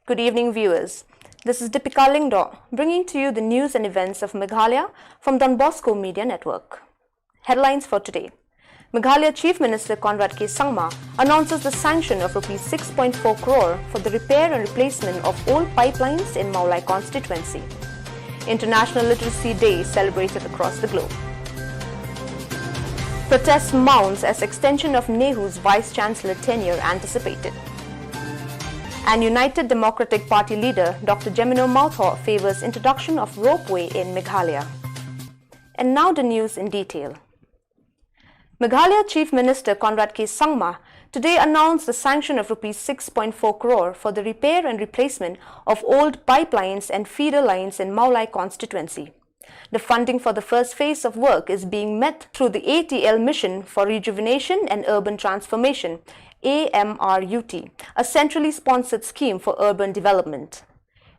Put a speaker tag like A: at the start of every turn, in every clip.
A: Good evening, viewers. This is Deepika Lingdo, bringing to you the news and events of Meghalaya from Bosco Media Network. Headlines for today. Meghalaya Chief Minister Conrad K. Sangma announces the sanction of Rs 6.4 crore for the repair and replacement of old pipelines in Meghalaya constituency. International Literacy Day celebrated across the globe. Protest mounts as extension of Nehu's Vice-Chancellor tenure anticipated. And United Democratic Party leader Dr. Jemino Mautho favors introduction of ropeway in Meghalaya. And now the news in detail. Meghalaya Chief Minister Conrad K. Sangma today announced the sanction of Rs 6.4 crore for the repair and replacement of old pipelines and feeder lines in Meghalaya constituency. The funding for the first phase of work is being met through the ATL Mission for Rejuvenation and Urban Transformation, AMRUT, a centrally sponsored scheme for urban development.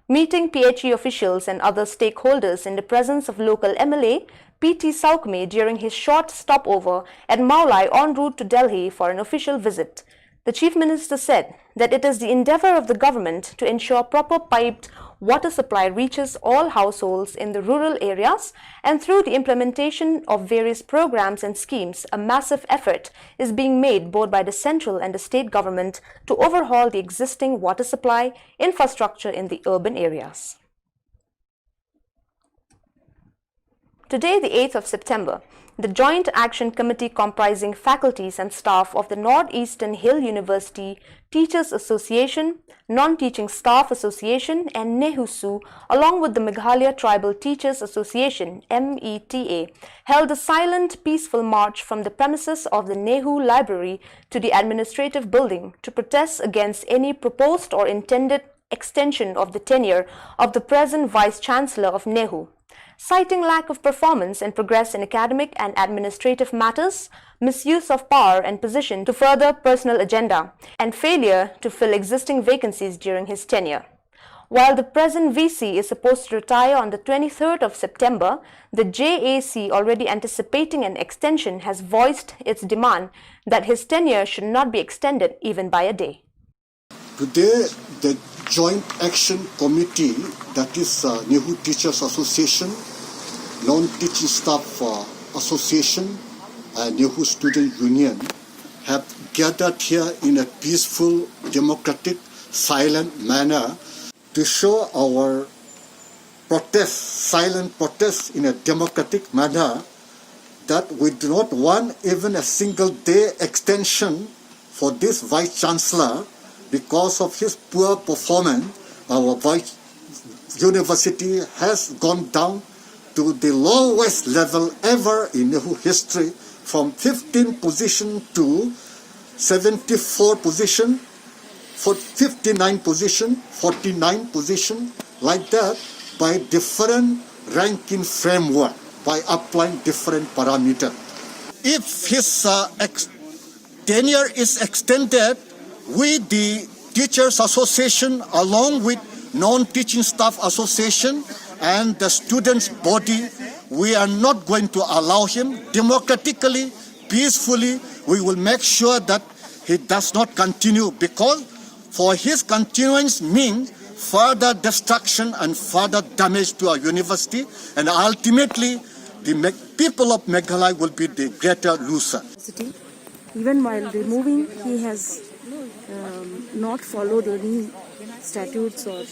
A: Meeting PHE officials and other stakeholders in the presence of local MLA PT Saukme during his short stopover at Meghalaya en route to Delhi for an official visit, the Chief Minister said that it is the endeavour of the government to ensure proper piped water supply reaches all households in the rural areas, and through the implementation of various programs and schemes, a massive effort is being made both by the central and the state government to overhaul the existing water supply infrastructure in the urban areas. Today, the 8th of September, the Joint Action Committee comprising faculties and staff of the Northeastern Hill University Teachers Association, Non-Teaching Staff Association and NEHUSU, along with the Meghalaya Tribal Teachers Association META, held a silent, peaceful march from the premises of the NEHU Library to the administrative building to protest against any proposed or intended extension of the tenure of the present Vice-Chancellor of NEHU. Citing lack of performance and progress in academic and administrative matters, misuse of power and position to further personal agenda, and failure to fill existing vacancies during his tenure. While the present VC is supposed to retire on the 23rd of September, the JAC, already anticipating an extension, has voiced its demand that his tenure should not be extended even by a day.
B: Today, the Joint Action Committee, that is NEHU Teachers Association, Non-Teaching Staff Association, and NEHU Student Union, have gathered here in a peaceful, democratic, silent manner to show our protest, silent protest in a democratic manner, that we do not want even a single day extension for this Vice-Chancellor. Because of his poor performance, our university has gone down to the lowest level ever in NEHU history, from 15 position to 74 position, 59 position, 49 position, like that, by different ranking framework, by applying different parameters. If his tenure is extended, we, the Teachers Association, along with Non-Teaching Staff Association and the students' body, we are not going to allow him. Democratically, peacefully, we will make sure that he does not continue, because for his continuance means further destruction and further damage to our university, and ultimately the people of Meghalaya will be the greater loser.
C: Even while removing, he has not followed any statutes or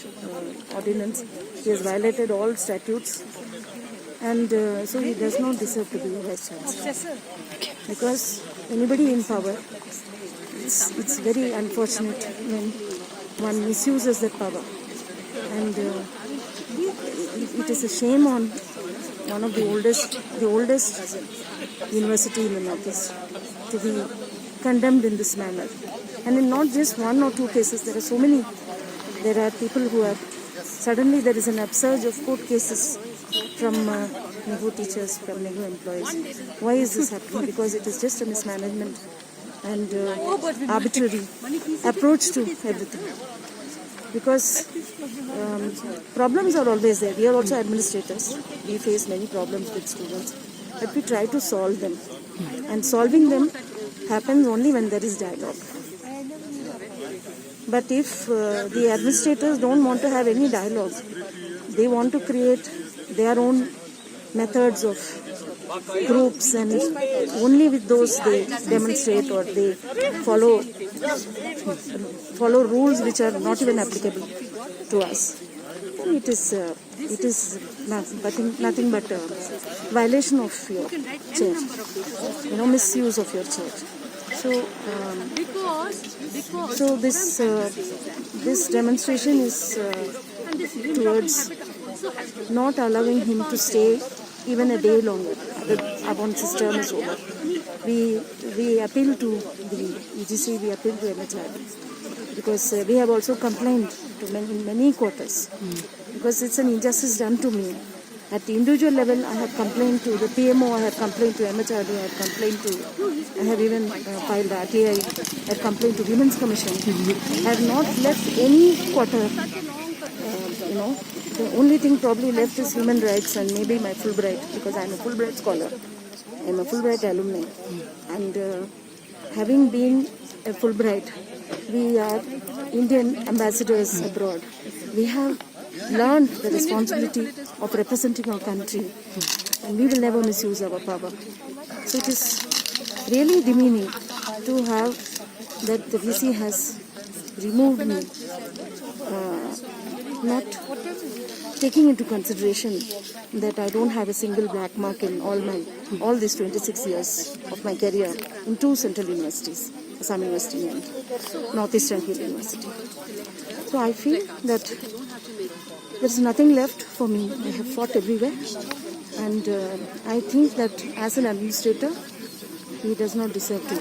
C: ordinance. He has violated all statutes, and so he does not deserve to be a Vice Chancellor. Because anybody in power, it's very unfortunate when one misuses that power, and it is a shame on one of the oldest university in the Northeast to be condemned in this manner. And in not just one or two cases, there are so many. There are people who are, suddenly there is an upsurge of court cases from NEHU teachers, from NEHU employees. Why is this happening? Because it is just a mismanagement and arbitrary approach to everything. Because problems are always there. We are also administrators. We face many problems with students, but we try to solve them. And solving them happens only when there is dialogue. But if the administrators don't want to have any dialogue, they want to create their own methods of groups, and only with those they demonstrate or they follow rules which are not even applicable to us. It is nothing but a violation of your church, misuse of your church. So this demonstration is towards not allowing him to stay even a day longer once his term is over. We appeal to the EGC, we appeal to MHRD, because we have also complained to in many quarters, because it's an injustice done to me. At the individual level, I have complained to the PMO, I have complained to MHRD, I have even filed RTI, I have complained to Women's Commission. I have not left any quarter. The only thing probably left is human rights and maybe my Fulbright, because I am a Fulbright scholar. I am a Fulbright alumni. And having been a Fulbright, we are Indian ambassadors abroad. We have learned the responsibility of representing our country, and we will never misuse our power. So it is really demeaning to have that the VC has removed me, not taking into consideration that I don't have a single black mark in all these 26 years of my career in two central universities, Assam University and Northeastern Hill University. So I feel that there's nothing left for me. I have fought everywhere, and I think that as an administrator, he does not deserve to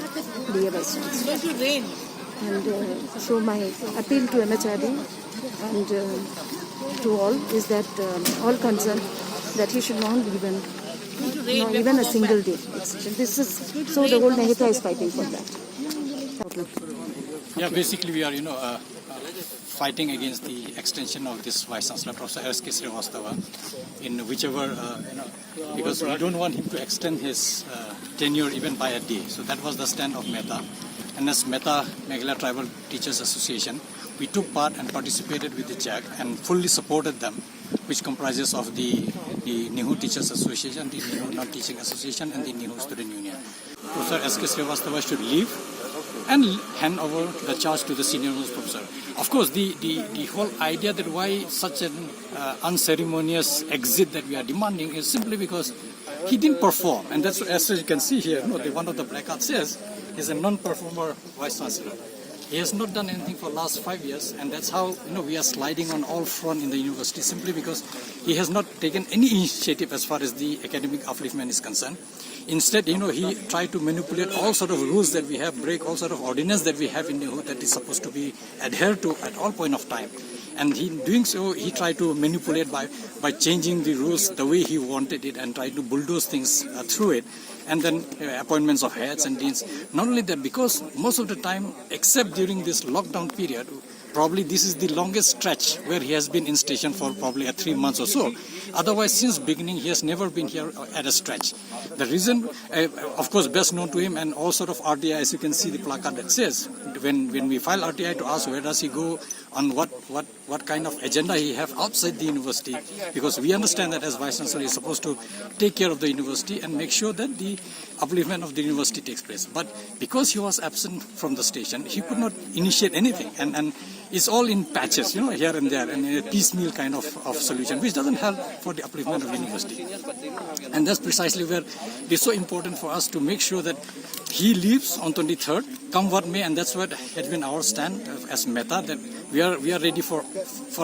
C: be a vice chancellor. And so my appeal to MHRD and to all is that all concerned that he should not be even a single day extension. This is so the whole Nehita is fighting for that. Okay.
D: Yeah, basically we are fighting against the extension of this Vice Chancellor, Professor S.K. Srivastava, in whichever, because we don't want him to extend his tenure even by a day. So that was the stand of META. And as META, Meghalaya Tribal Teachers Association, we took part and participated with the JAG and fully supported them, which comprises of the Nehu Teachers Association, the Nehu Non-Teaching Association, and the Nehu Student Union. Professor S.K. Srivastava should leave and hand over the charge to the senior most professor. Of course, the whole idea that why such an unceremonious exit that we are demanding is simply because he didn't perform. And that's, as you can see here, one of the placards says he's a non-performer Vice Chancellor. He has not done anything for the last 5 years, and that's how we are sliding on all fronts in the university, simply because he has not taken any initiative as far as the academic upliftment is concerned. Instead, he tried to manipulate all sort of rules that we have, break all sort of ordinance that we have in Nehu that is supposed to be adhered to at all point of time. And in doing so, he tried to manipulate by changing the rules the way he wanted it and tried to bulldoze things through it. And then appointments of heads and deans. Not only that, because most of the time, except during this lockdown period, probably this is the longest stretch where he has been in station for probably 3 months or so. Otherwise, since beginning, he has never been here at a stretch. The reason, of course, best known to him, and all sort of RTI, as you can see the placard that says, when we file RTI to ask where does he go, on what kind of agenda he have outside the university, because we understand that as Vice Chancellor he is supposed to take care of the university and make sure that the upliftment of the university takes place. But because he was absent from the station, he could not initiate anything, and it's all in patches, here and there, and a piecemeal kind of solution, which doesn't help for the upliftment of the university. And that's precisely where it is so important for us to make sure that he leaves on 23rd, come what may, and that's what had been our stand as META, that we are ready for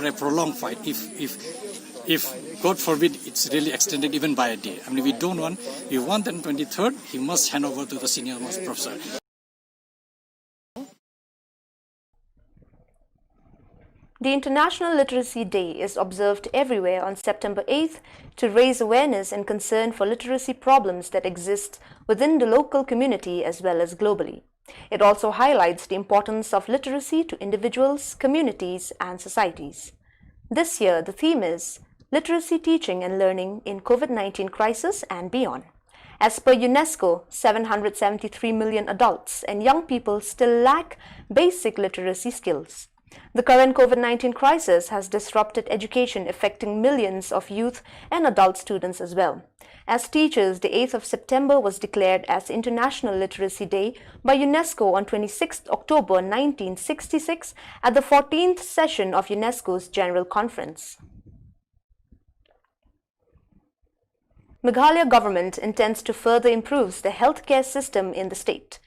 D: a prolonged fight if God forbid it's really extended even by a day. I mean, we want that on 23rd, he must hand over to the senior most professor.
A: The International Literacy Day is observed everywhere on September 8th to raise awareness and concern for literacy problems that exist within the local community as well as globally. It also highlights the importance of literacy to individuals, communities, and societies. This year, the theme is Literacy Teaching and Learning in COVID-19 Crisis and Beyond. As per UNESCO, 773 million adults and young people still lack basic literacy skills. The current COVID-19 crisis has disrupted education, affecting millions of youth and adult students as well. As teachers, the 8th of September was declared as International Literacy Day by UNESCO on 26 October 1966 at the 14th session of UNESCO's General Conference. Meghalaya government intends to further improve the healthcare system in the state.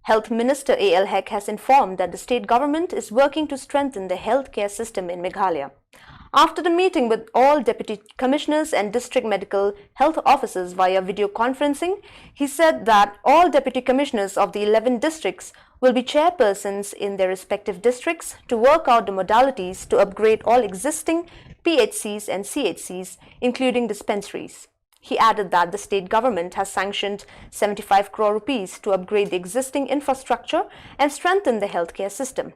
A: Health Minister A.L. Hek has informed that the state government is working to strengthen the healthcare system in Meghalaya. After the meeting with all deputy commissioners and district medical health officers via video conferencing, he said that all deputy commissioners of the 11 districts will be chairpersons in their respective districts to work out the modalities to upgrade all existing PHCs and CHCs, including dispensaries. He added that the state government has sanctioned 75 crore rupees to upgrade the existing infrastructure and strengthen the healthcare system.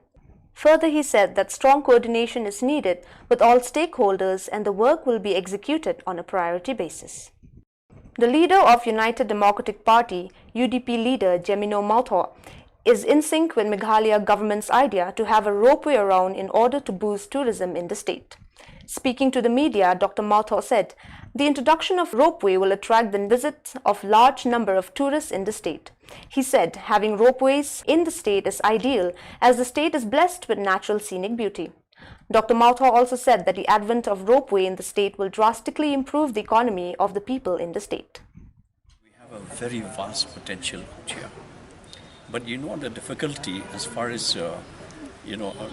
A: Further, he said that strong coordination is needed with all stakeholders and the work will be executed on a priority basis. The leader of United Democratic Party, UDP leader Jemino Mautho, is in sync with Meghalaya government's idea to have a ropeway around in order to boost tourism in the state. Speaking to the media, Dr. Mautho said, the introduction of ropeway will attract the visits of large number of tourists in the state. He said having ropeways in the state is ideal as the state is blessed with natural scenic beauty. Dr. Mautho also said that the advent of ropeway in the state will drastically improve the economy of the people in the state.
E: We have a very vast potential here. But you know the difficulty as far as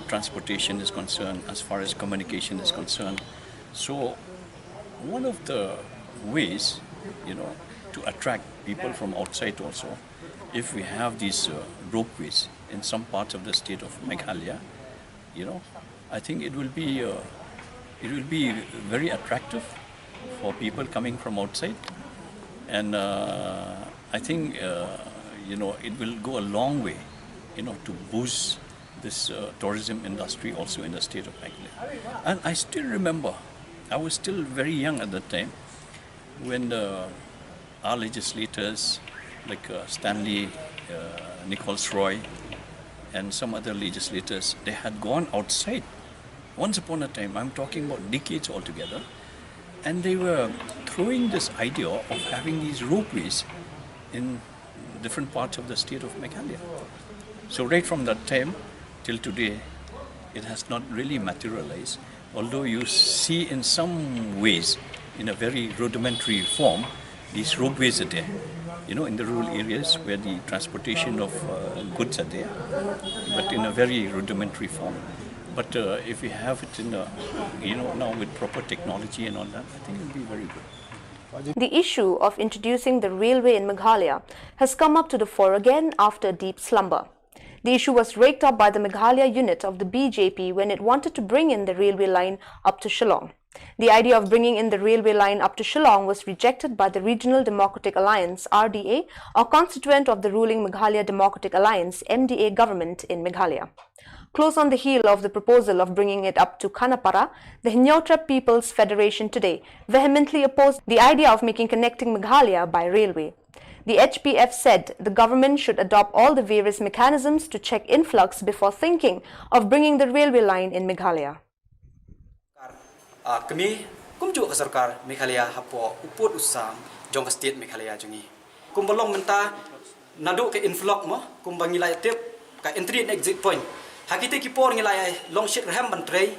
E: transportation is concerned, as far as communication is concerned. So one of the ways, to attract people from outside also, if we have these ropeways in some parts of the state of Meghalaya, I think it will be very attractive for people coming from outside, and I think it will go a long way, to boost this tourism industry also in the state of Meghalaya. And I still remember, I was still very young at that time, when our legislators like Stanley Nichols Roy and some other legislators, they had gone outside once upon a time, I'm talking about decades altogether, and they were throwing this idea of having these ropeways in different parts of the state of Meghalaya. So right from that time till today, it has not really materialized, although you see in some ways, in a very rudimentary form, these ropeways are there, in the rural areas where the transportation of goods are there, but in a very rudimentary form. But if we have it in now with proper technology and all that, I think it will be very good.
A: The issue of introducing the railway in Meghalaya has come up to the fore again after a deep slumber. The issue was raked up by the Meghalaya unit of the BJP when it wanted to bring in the railway line up to Shillong. The idea of bringing in the railway line up to Shillong was rejected by the Regional Democratic Alliance (RDA), or constituent of the ruling Meghalaya Democratic Alliance (MDA) government in Meghalaya. Close on the heel of the proposal of bringing it up to Khanapara, the Hinyotra People's Federation today vehemently opposed the idea of making connecting Meghalaya by railway. The HPF said the government should adopt all the various mechanisms to check influx before thinking of bringing the railway line in Meghalaya.
F: Kami kumju ke sarkar Meghalaya hapo uput usam jong state Meghalaya jongi. Kumbalong menta nadu ke influx mo kumbangilai tip ka entry and exit point. Hakite kipor ngilai long shit reham bantrai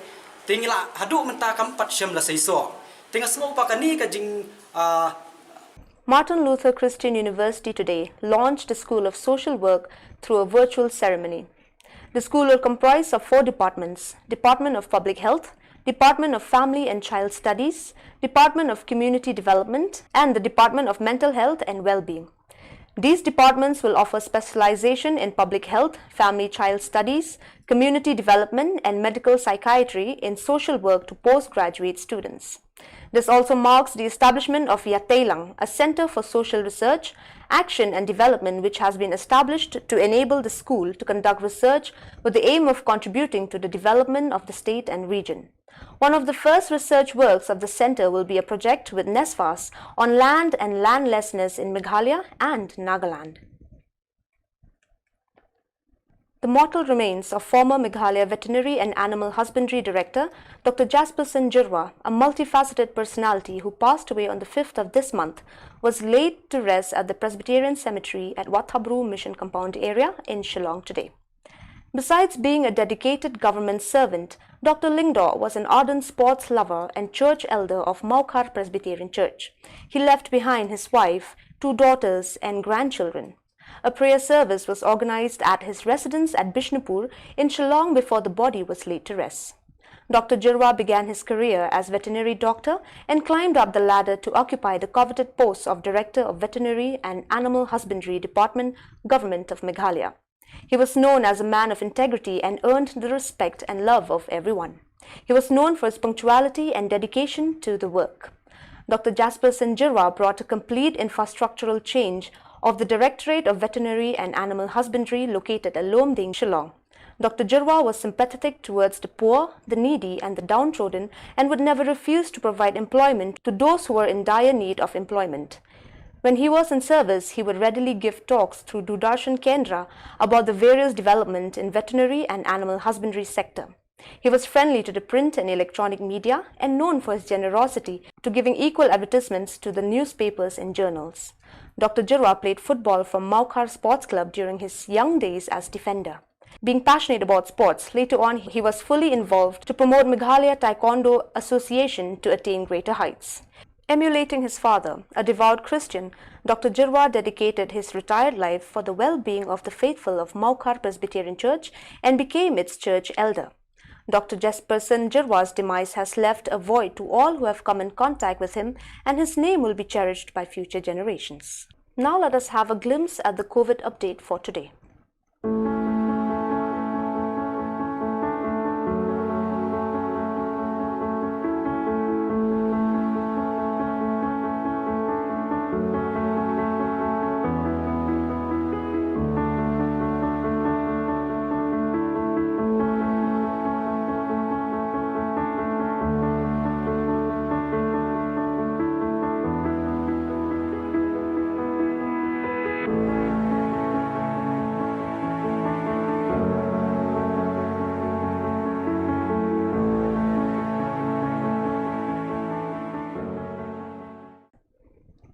F: tingila hadu menta kampat syam la saiso. Tingas ngo pakani ka jing
A: Martin Luther Christian University today launched a School of Social Work through a virtual ceremony. The school will comprise of 4 departments: Department of Public Health, Department of Family and Child Studies, Department of Community Development, and the Department of Mental Health and Well-being. These departments will offer specialization in public health, family child studies, community development and medical psychiatry in social work to postgraduate students. This also marks the establishment of Yatailang, a center for social research, action and development which has been established to enable the school to conduct research with the aim of contributing to the development of the state and region. One of the first research works of the center will be a project with NESFAS on land and landlessness in Meghalaya and Nagaland. The mortal remains of former Meghalaya Veterinary and Animal Husbandry Director Dr. Jasper Jirwa, a multifaceted personality who passed away on the 5th of this month, was laid to rest at the Presbyterian Cemetery at Wathabru Mission Compound area in Shillong today. Besides being a dedicated government servant, Dr. Lingdaw was an ardent sports lover and church elder of Maukhar Presbyterian Church. He left behind his wife, 2 daughters and grandchildren. A prayer service was organized at his residence at Bishnupur in Shillong before the body was laid to rest. Dr. Jirwa began his career as veterinary doctor and climbed up the ladder to occupy the coveted post of Director of Veterinary and Animal Husbandry Department, Government of Meghalaya. He was known as a man of integrity and earned the respect and love of everyone. He was known for his punctuality and dedication to the work. Dr. Jasper Jirwa brought a complete infrastructural change of the Directorate of Veterinary and Animal Husbandry located at Lomding, Shillong. Dr. Jirwa was sympathetic towards the poor, the needy and the downtrodden and would never refuse to provide employment to those who were in dire need of employment. When he was in service, he would readily give talks through Doordarshan Kendra about the various developments in veterinary and animal husbandry sector. He was friendly to the print and electronic media and known for his generosity to giving equal advertisements to the newspapers and journals. Dr. Jirwa played football for Maukhar Sports Club during his young days as defender. Being passionate about sports, later on he was fully involved to promote Meghalaya Taekwondo Association to attain greater heights. Emulating his father, a devout Christian, Dr. Jirwa dedicated his retired life for the well-being of the faithful of Maukhar Presbyterian Church and became its church elder. Dr. Jesperson Jirwa's demise has left a void to all who have come in contact with him, and his name will be cherished by future generations. Now let us have a glimpse at the COVID update for today.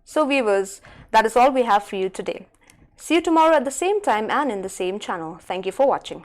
A: So viewers, that is all we have for you today. See you tomorrow at the same time and in the same channel. Thank you for watching.